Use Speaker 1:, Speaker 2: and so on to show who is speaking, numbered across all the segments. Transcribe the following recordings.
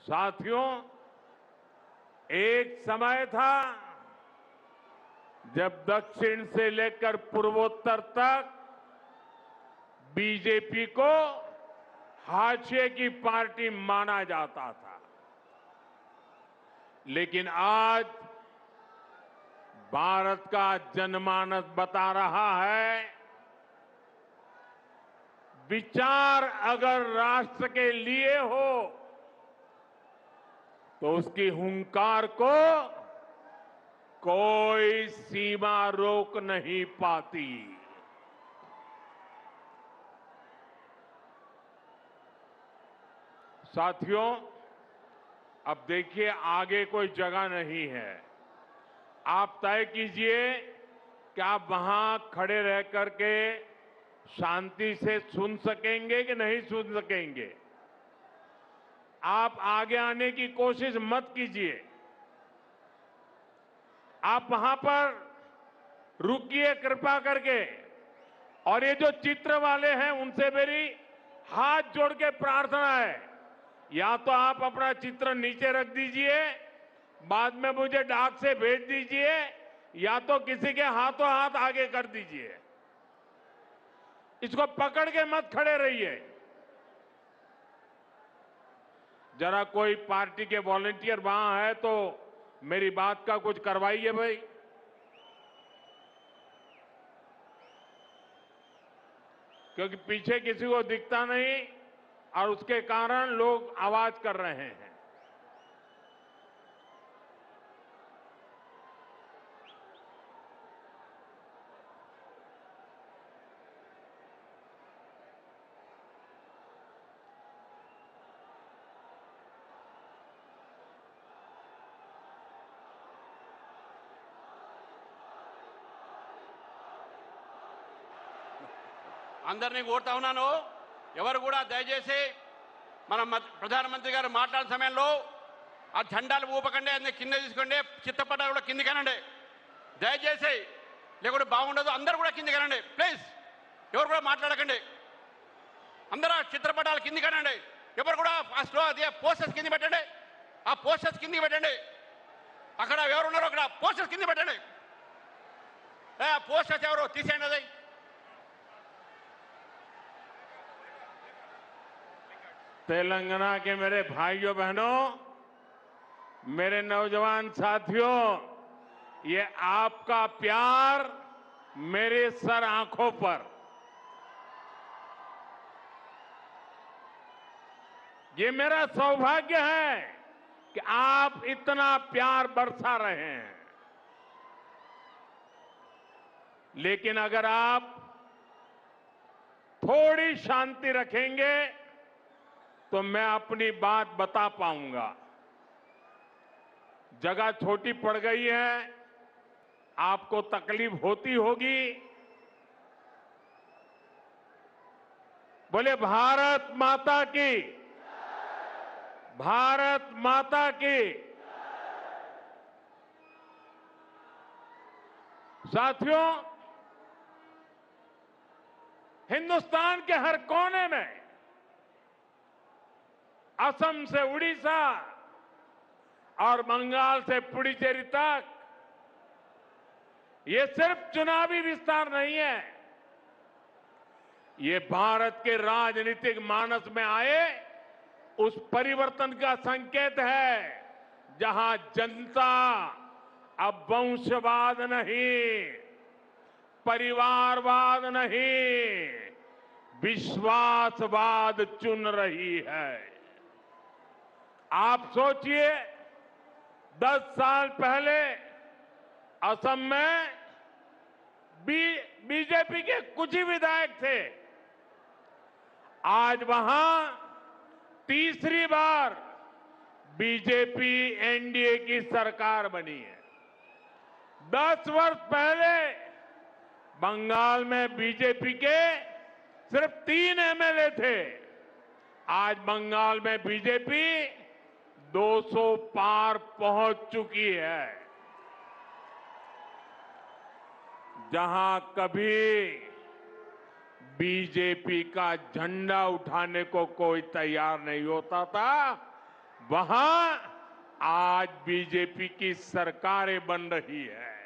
Speaker 1: साथियों, एक समय था जब दक्षिण से लेकर पूर्वोत्तर तक बीजेपी को हाशिए की पार्टी माना जाता था। लेकिन आज भारत का जनमानस बता रहा है, विचार अगर राष्ट्र के लिए हो तो उसकी हुंकार को कोई सीमा रोक नहीं पाती। साथियों, अब देखिए, आगे कोई जगह नहीं है। आप तय कीजिए कि आप वहां खड़े रह करके शांति से सुन सकेंगे कि नहीं सुन सकेंगे। आप आगे आने की कोशिश मत कीजिए। आप वहां पर रुकिए कृपा करके। और ये जो चित्र वाले हैं उनसे मेरी हाथ जोड़ के प्रार्थना है, या तो आप अपना चित्र नीचे रख दीजिए, बाद में मुझे डाक से भेज दीजिए, या तो किसी के हाथों हाथ आगे कर दीजिए। इसको पकड़ के मत खड़े रहिए। जरा कोई पार्टी के वॉलंटियर वहां है तो मेरी बात का कुछ करवाइए भाई। क्योंकि पीछे किसी को दिखता नहीं और उसके कारण लोग आवाज कर रहे हैं।
Speaker 2: అందరినీ కోరుతా ఉన్నాను, ఎవరు కూడా దయచేసి మన ప్రధానమంత్రి గారు మాట్లాడే సమయంలో ఆ జెండాలు ఊపకండి, అన్ని కింద తీసుకోండి, చిత్తపటాలు కూడా కిందికి అనండి దయచేసి, లేకుంటే బాగుండదు. అందరూ కూడా కిందికి అనండి ప్లీజ్. ఎవరు కూడా మాట్లాడకండి, అందరూ చిత్రపటాలు కిందికి అనండి. ఎవరు కూడా ఫస్ట్ అదే పోస్టర్స్ కింద పెట్టండి, ఆ పోస్టర్స్ కిందికి పెట్టండి. అక్కడ ఎవరున్నారో అక్కడ పోస్టర్స్ కింద పెట్టండి. ఆ పోస్టర్స్ ఎవరు తీసేయండి. అది
Speaker 1: तेलंगाना के मेरे भाइयों बहनों, मेरे नौजवान साथियों, ये आपका प्यार मेरे सर आंखों पर, ये मेरा सौभाग्य है कि आप इतना प्यार बरसा रहे हैं। लेकिन अगर आप थोड़ी शांति रखेंगे तो मैं अपनी बात बता पाऊंगा। जगह छोटी पड़ गई है, आपको तकलीफ होती होगी। बोले भारत माता की, भारत माता की। साथियों, हिंदुस्तान के हर कोने में, असम से उड़ीसा और बंगाल से पुडुचेरी तक, ये सिर्फ चुनावी विस्तार नहीं है, ये भारत के राजनीतिक मानस में आए उस परिवर्तन का संकेत है, जहां जनता अब वंशवाद नहीं, परिवारवाद नहीं, विश्वासवाद चुन रही है। आप सोचिए, 10 साल पहले असम में बीजेपी के कुछ ही विधायक थे। आज वहां तीसरी बार बीजेपी एनडीए की सरकार बनी है। 10 वर्ष पहले बंगाल में बीजेपी के सिर्फ 3 एमएलए थे। आज बंगाल में बीजेपी 200 पार पहुंच चुकी है। जहां कभी बीजेपी का झंडा उठाने को कोई तैयार नहीं होता था, वहां आज बीजेपी की सरकारें बन रही है।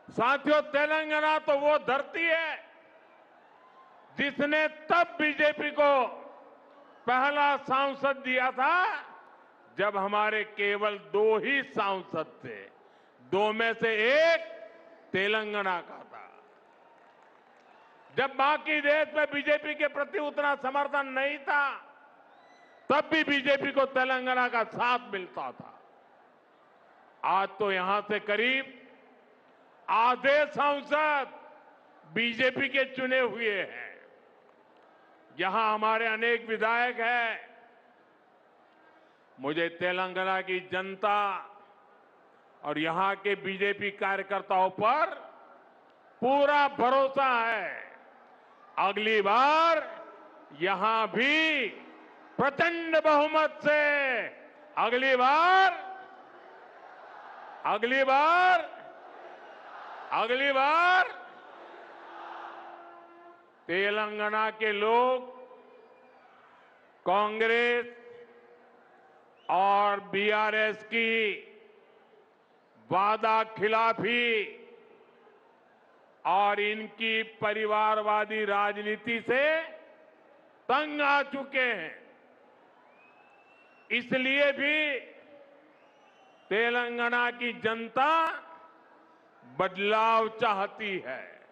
Speaker 1: साथियों, तेलंगाना तो वो धरती है जिसने तब बीजेपी को पहला सांसद दिया था जब हमारे केवल 2 ही सांसद थे। 2 में से एक तेलंगाना का था। जब बाकी देश में बीजेपी के प्रति उतना समर्थन नहीं था, तब भी बीजेपी को तेलंगाना का साथ मिलता था। आज तो यहां से करीब आधे सांसद बीजेपी के चुने हुए हैं। यहां हमारे अनेक विधायक हैं। मुझे तेलंगाना की जनता और यहां के बीजेपी कार्यकर्ताओं पर पूरा भरोसा है। अगली बार यहां भी प्रचंड बहुमत से अगली बार तेलंगाना के लोग कांग्रेस और बीआरएस की वादा खिलाफी और इनकी परिवारवादी राजनीति से तंग आ चुके हैं। इसलिए भी तेलंगाना की जनता बदलाव चाहती है।